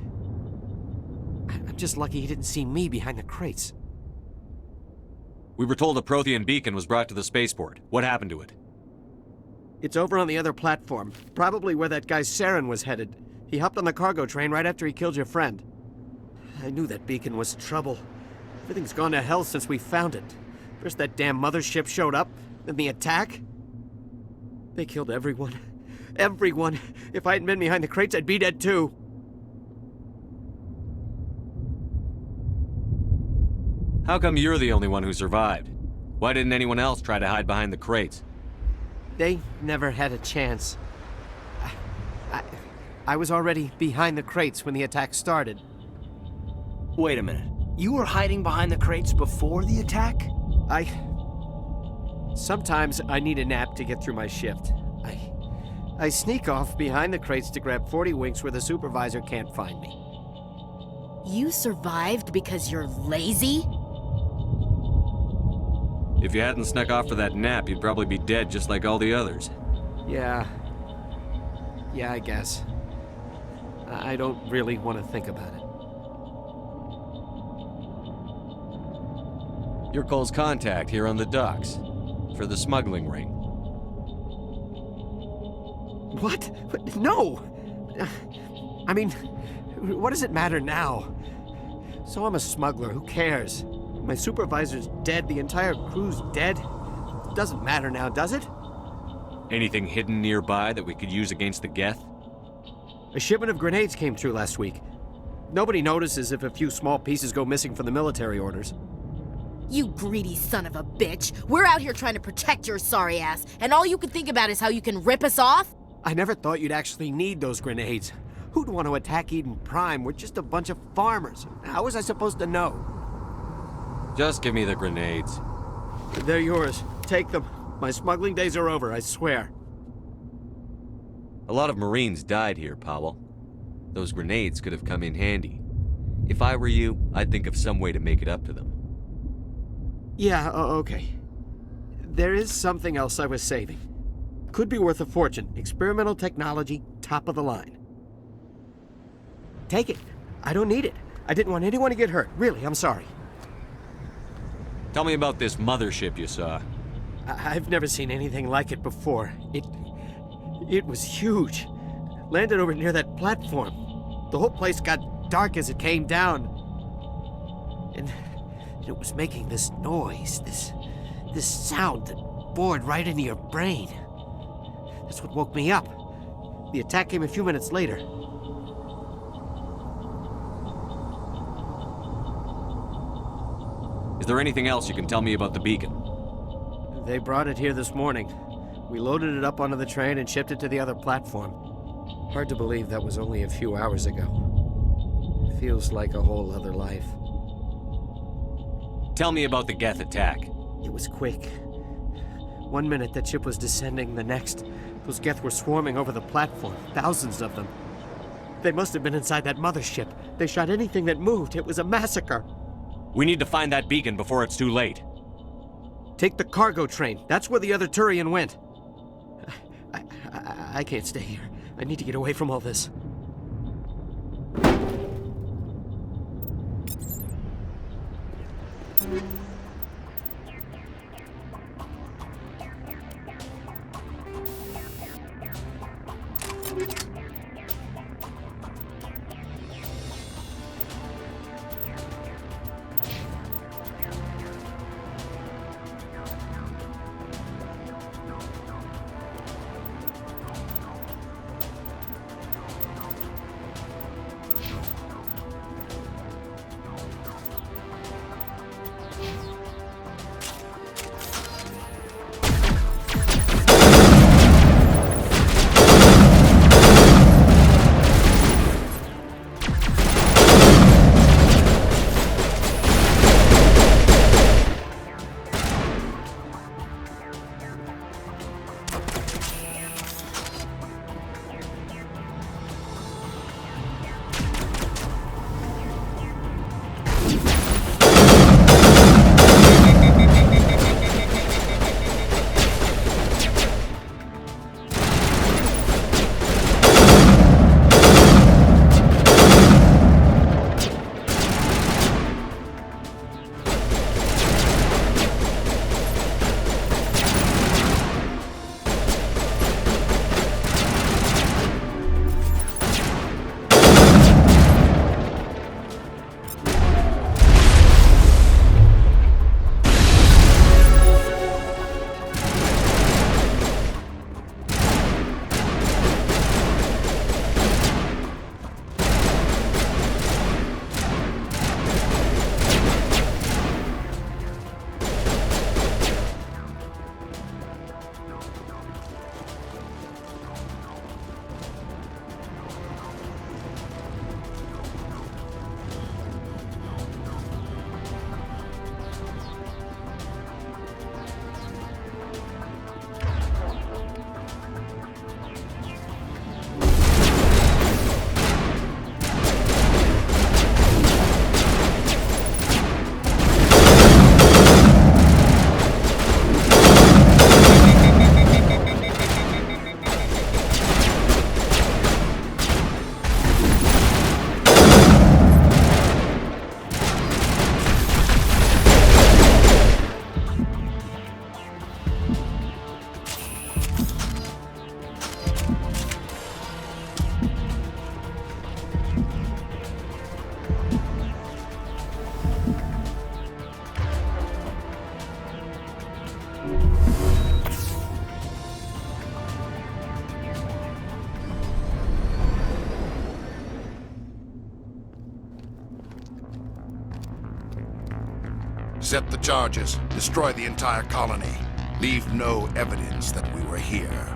I'm just lucky he didn't see me behind the crates. We were told a Prothean beacon was brought to the spaceport. What happened to it? It's over on the other platform. Probably where that guy Saren was headed. He hopped on the cargo train right after he killed your friend. I knew that beacon was trouble. Everything's gone to hell since we found it. First that damn mothership showed up, then the attack. They killed everyone. Everyone. If I hadn't been behind the crates, I'd be dead too. How come you're the only one who survived? Why didn't anyone else try to hide behind the crates? They never had a chance. I was already behind the crates when the attack started. Wait a minute. You were hiding behind the crates before the attack? Sometimes I need a nap to get through my shift. I sneak off behind the crates to grab 40 winks where the supervisor can't find me. You survived because you're lazy? If you hadn't snuck off for that nap, you'd probably be dead just like all the others. Yeah, I guess. I don't really want to think about it. You're Cole's contact here on the docks. For the smuggling ring. What? No! I mean, What does it matter now? So I'm a smuggler, who cares? My supervisor's dead, the entire crew's dead. It doesn't matter now, does it? Anything hidden nearby that we could use against the Geth? A shipment of grenades came through last week. Nobody notices if a few small pieces go missing from the military orders. You greedy son of a bitch. We're out here trying to protect your sorry ass, and all you can think about is how you can rip us off? I never thought you'd actually need those grenades. Who'd want to attack Eden Prime? We're just a bunch of farmers. How was I supposed to know? Just give me the grenades. They're yours. Take them. My smuggling days are over, I swear. A lot of Marines died here, Powell. Those grenades could have come in handy. If I were you, I'd think of some way to make it up to them. Yeah, okay. There is something else I was saving. Could be worth a fortune. Experimental technology, top of the line. Take it. I don't need it. I didn't want anyone to get hurt. Really, I'm sorry. Tell me about this mothership you saw. I've never seen anything like it before. It was huge. Landed over near that platform. The whole place got dark as it came down. And it was making this noise, this sound that bored right into your brain. That's what woke me up. The attack came a few minutes later. Is there anything else you can tell me about the beacon? They brought it here this morning. We loaded it up onto the train and shipped it to the other platform. Hard to believe that was only a few hours ago. Feels like a whole other life. Tell me about the Geth attack. It was quick. 1 minute that ship was descending, the next, those Geth were swarming over the platform, thousands of them. They must have been inside that mothership. They shot anything that moved. It was a massacre. We need to find that beacon before it's too late. Take the cargo train. That's where the other Turian went. I can't stay here. I need to get away from all this. Set the charges. Destroy the entire colony. Leave no evidence that we were here.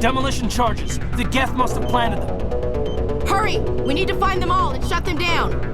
Demolition charges. The Geth must have planted them. Hurry! We need to find them all and shut them down!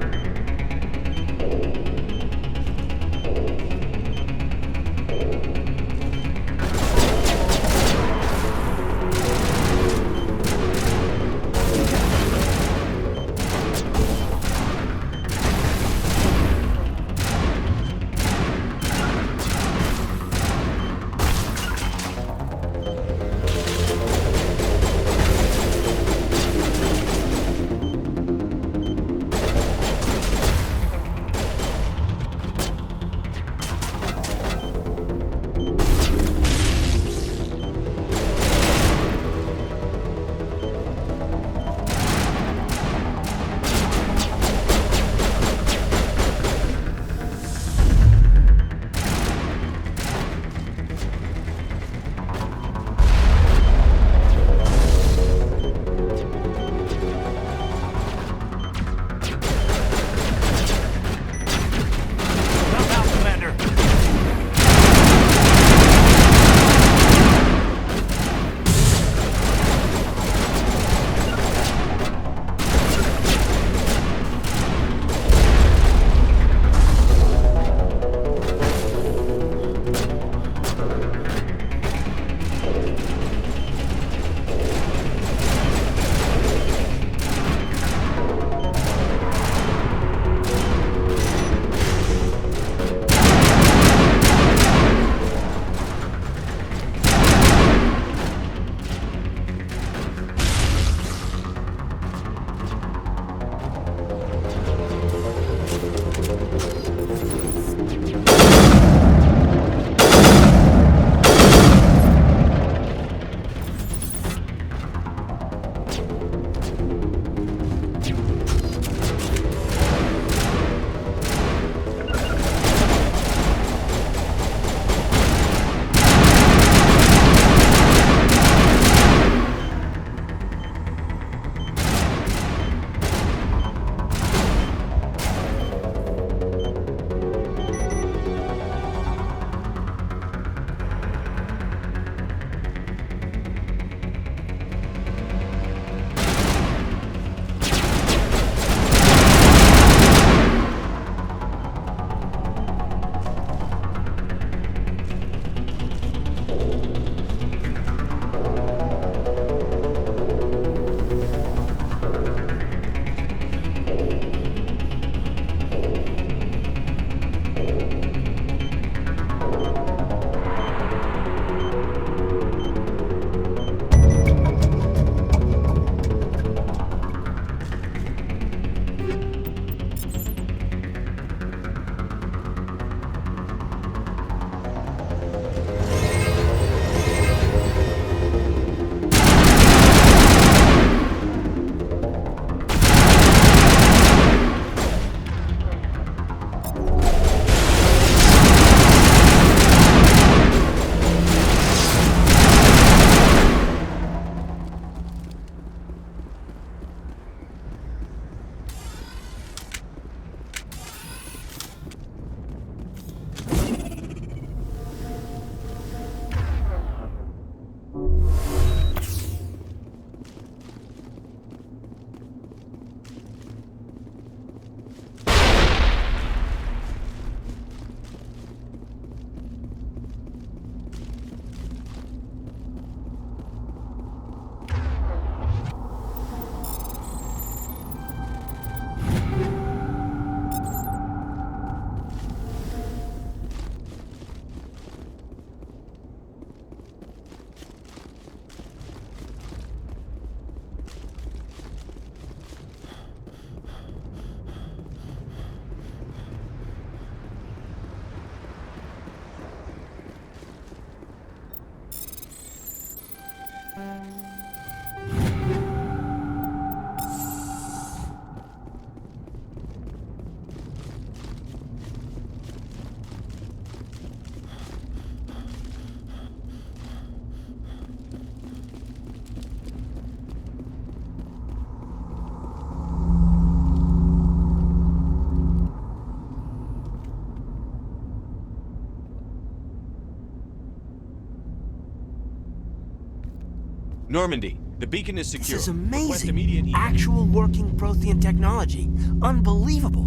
Normandy, the beacon is secure. This is Request amazing. immediate Actual working Prothean technology. Unbelievable.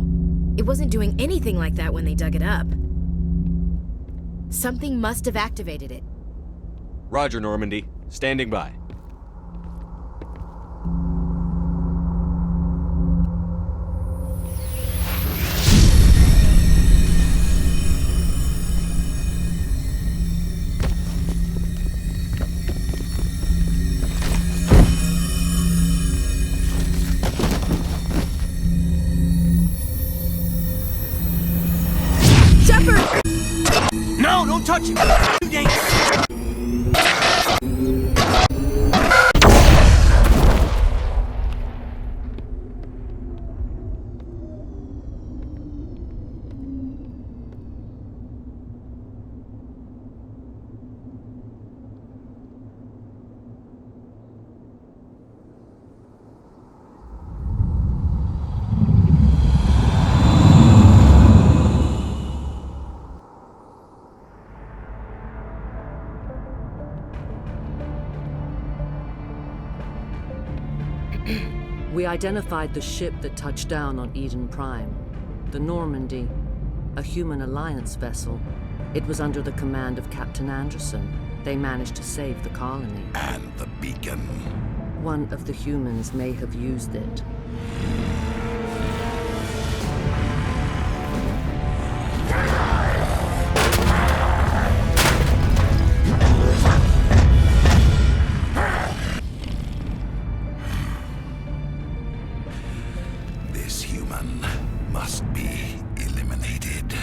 It wasn't doing anything like that when they dug it up. Something must have activated it. Roger, Normandy. Standing by. No, don't touch it! Too dangerous! We identified the ship that touched down on Eden Prime. The Normandy, a human alliance vessel. It was under the command of Captain Anderson. They managed to save the colony. And the beacon. One of the humans may have used it. This human must be eliminated.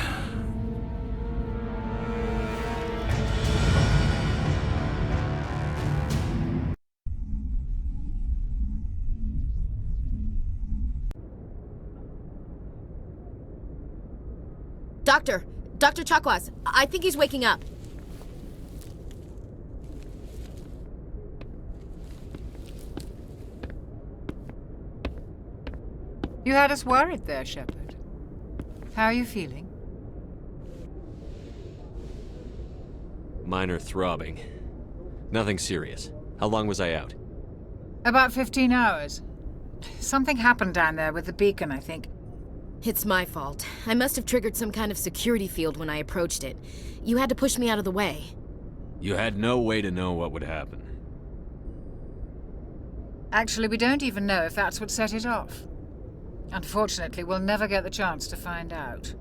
Dr. Chakwas, I think he's waking up. You had us worried there, Shepard. How are you feeling? Minor throbbing. Nothing serious. How long was I out? About 15 hours. Something happened down there with the beacon, I think. It's my fault. I must have triggered some kind of security field when I approached it. You had to push me out of the way. You had no way to know what would happen. Actually, we don't even know if that's what set it off. Unfortunately, we'll never get the chance to find out.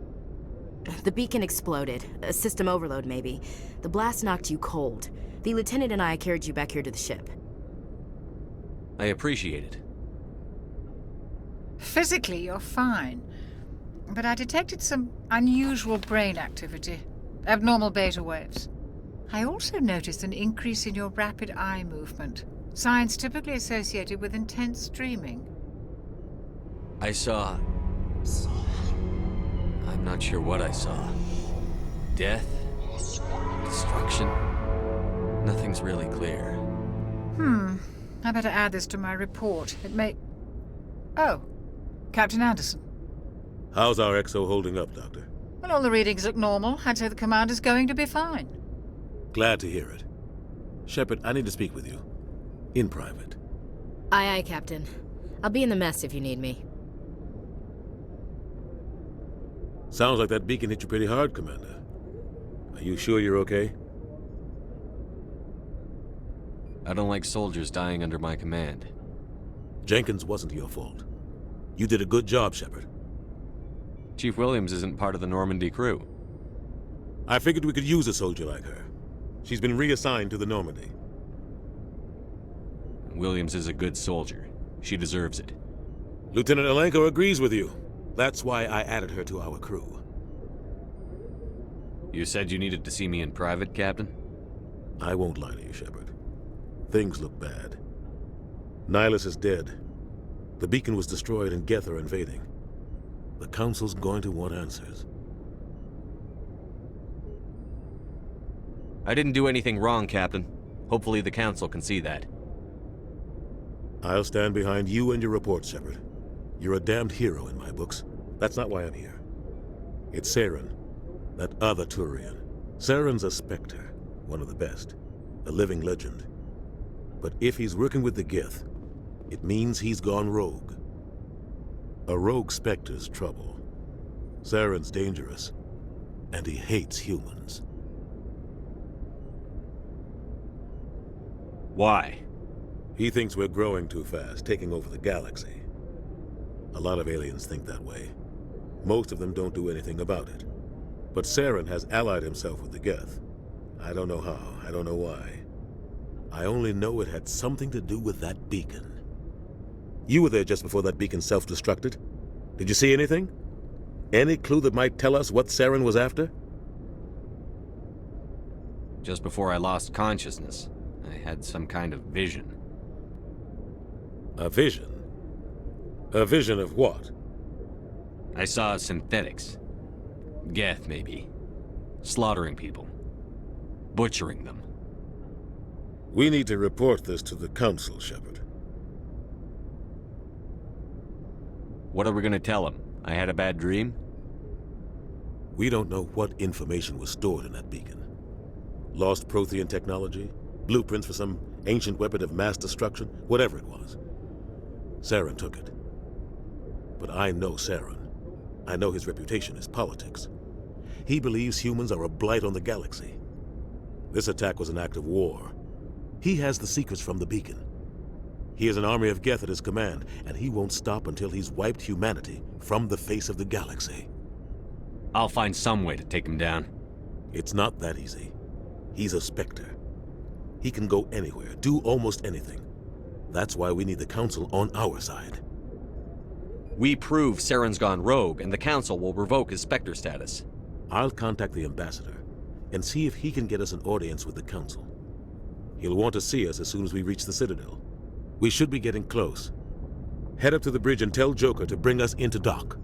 The beacon exploded. A system overload, maybe. The blast knocked you cold. The lieutenant and I carried you back here to the ship. I appreciate it. Physically, you're fine. But I detected some unusual brain activity. Abnormal beta waves. I also noticed an increase in your rapid eye movement. Signs typically associated with intense dreaming. I saw... I'm not sure what I saw. Death? Destruction? Nothing's really clear. I better add this to my report. It may... Oh, Captain Anderson. How's our XO holding up, Doctor? Well, all the readings look normal. I'd say the commander's going to be fine. Glad to hear it. Shepard, I need to speak with you. In private. Aye, aye, Captain. I'll be in the mess if you need me. Sounds like that beacon hit you pretty hard, Commander. Are you sure you're okay? I don't like soldiers dying under my command. Jenkins wasn't your fault. You did a good job, Shepard. Chief Williams isn't part of the Normandy crew. I figured we could use a soldier like her. She's been reassigned to the Normandy. Williams is a good soldier. She deserves it. Lieutenant Alenko agrees with you. That's why I added her to our crew. You said you needed to see me in private, Captain? I won't lie to you, Shepard. Things look bad. Nihilus is dead. The beacon was destroyed and Geth are invading. The Council's going to want answers. I didn't do anything wrong, Captain. Hopefully the Council can see that. I'll stand behind you and your report, Shepard. You're a damned hero in my books. That's not why I'm here. It's Saren, that other Turian. Saren's a Spectre, one of the best. A living legend. But if he's working with the Geth, it means he's gone rogue. A rogue Spectre's trouble. Saren's dangerous, and he hates humans. Why? He thinks we're growing too fast, taking over the galaxy. A lot of aliens think that way. Most of them don't do anything about it. But Saren has allied himself with the Geth. I don't know how, I don't know why. I only know it had something to do with that beacon. You were there just before that beacon self-destructed. Did you see anything? Any clue that might tell us what Saren was after? Just before I lost consciousness, I had some kind of vision. A vision? A vision of what? I saw synthetics. Geth, maybe. Slaughtering people. Butchering them. We need to report this to the Council, Shepard. What are we gonna tell them? I had a bad dream? We don't know what information was stored in that beacon. Lost Prothean technology? Blueprints for some ancient weapon of mass destruction? Whatever it was. Saren took it. But I know Saren. I know his reputation is politics. He believes humans are a blight on the galaxy. This attack was an act of war. He has the secrets from the beacon. He has an army of Geth at his command, and he won't stop until he's wiped humanity from the face of the galaxy. I'll find some way to take him down. It's not that easy. He's a Spectre. He can go anywhere, do almost anything. That's why we need the Council on our side. We prove Saren's gone rogue, and the Council will revoke his Spectre status. I'll contact the Ambassador and see if he can get us an audience with the Council. He'll want to see us as soon as we reach the Citadel. We should be getting close. Head up to the bridge and tell Joker to bring us into dock.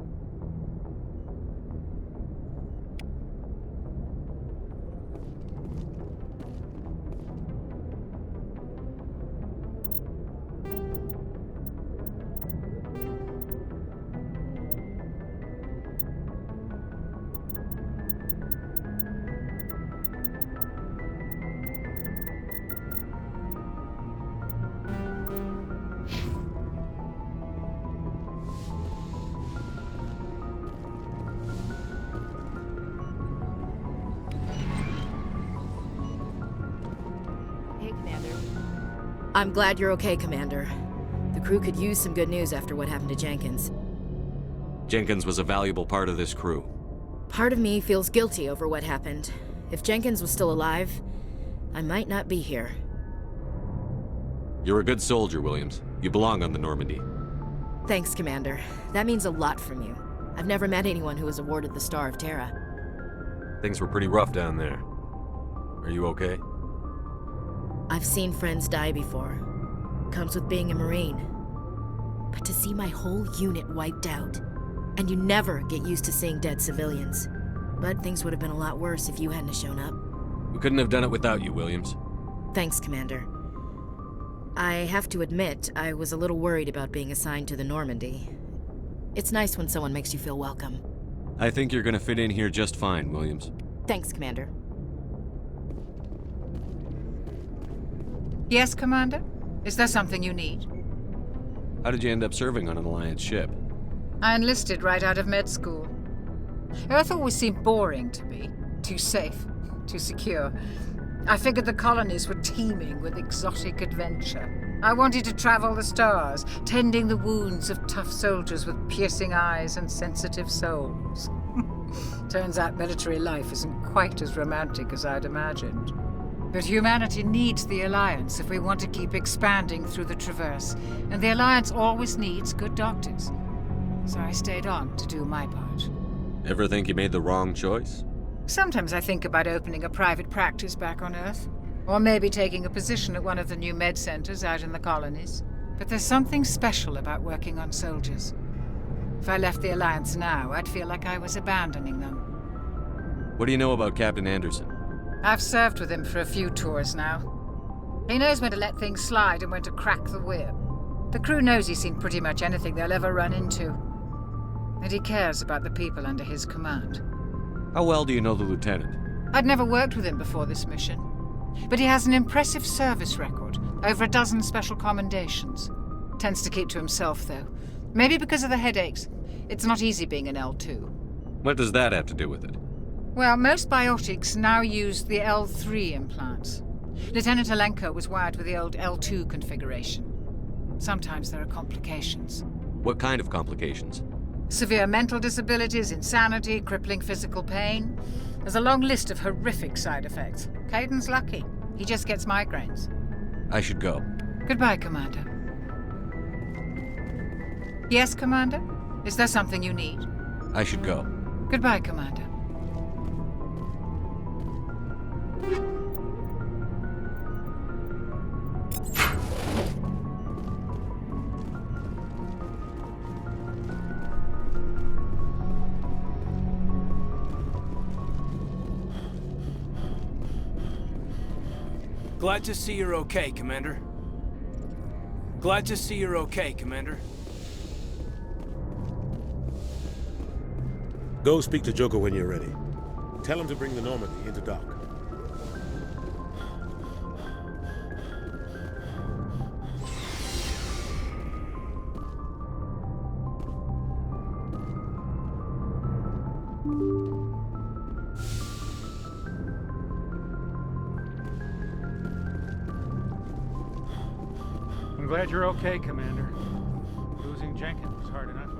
I'm glad you're okay, Commander. The crew could use some good news after what happened to Jenkins. Jenkins was a valuable part of this crew. Part of me feels guilty over what happened. If Jenkins was still alive, I might not be here. You're a good soldier, Williams. You belong on the Normandy. Thanks, Commander. That means a lot from you. I've never met anyone who was awarded the Star of Terra. Things were pretty rough down there. Are you okay? I've seen friends die before. Comes with being a Marine. But to see my whole unit wiped out, and you never get used to seeing dead civilians. But things would have been a lot worse if you hadn't shown up. We couldn't have done it without you, Williams. Thanks, Commander. I have to admit, I was a little worried about being assigned to the Normandy. It's nice when someone makes you feel welcome. I think you're gonna fit in here just fine, Williams. Thanks, Commander. Yes, Commander? Is there something you need? How did you end up serving on an Alliance ship? I enlisted right out of med school. Earth always seemed boring to me. Too safe, too secure. I figured the colonies were teeming with exotic adventure. I wanted to travel the stars, tending the wounds of tough soldiers with piercing eyes and sensitive souls. Turns out military life isn't quite as romantic as I'd imagined. But humanity needs the Alliance if we want to keep expanding through the Traverse, and the Alliance always needs good doctors. So I stayed on to do my part. Ever think you made the wrong choice? Sometimes I think about opening a private practice back on Earth. Or maybe taking a position at one of the new med centers out in the colonies. But there's something special about working on soldiers. If I left the Alliance now, I'd feel like I was abandoning them. What do you know about Captain Anderson? I've served with him for a few tours now. He knows when to let things slide and when to crack the whip. The crew knows he's seen pretty much anything they'll ever run into. And he cares about the people under his command. How well do you know the lieutenant? I'd never worked with him before this mission. But he has an impressive service record, over a dozen special commendations. Tends to keep to himself, though. Maybe because of the headaches. It's not easy being an L2. What does that have to do with it? Well, most biotics now use the L3 implants. Lieutenant Alenko was wired with the old L2 configuration. Sometimes there are complications. What kind of complications? Severe mental disabilities, insanity, crippling physical pain. There's a long list of horrific side effects. Caden's lucky. He just gets migraines. I should go. Goodbye, Commander. Yes, Commander? Is there something you need? I should go. Goodbye, Commander. Glad to see you're okay, Commander. Glad to see you're okay, Commander. Go speak to Joker when you're ready. Tell him to bring the Normandy into dock. I'm glad you're okay, Commander. Losing Jenkins was hard enough.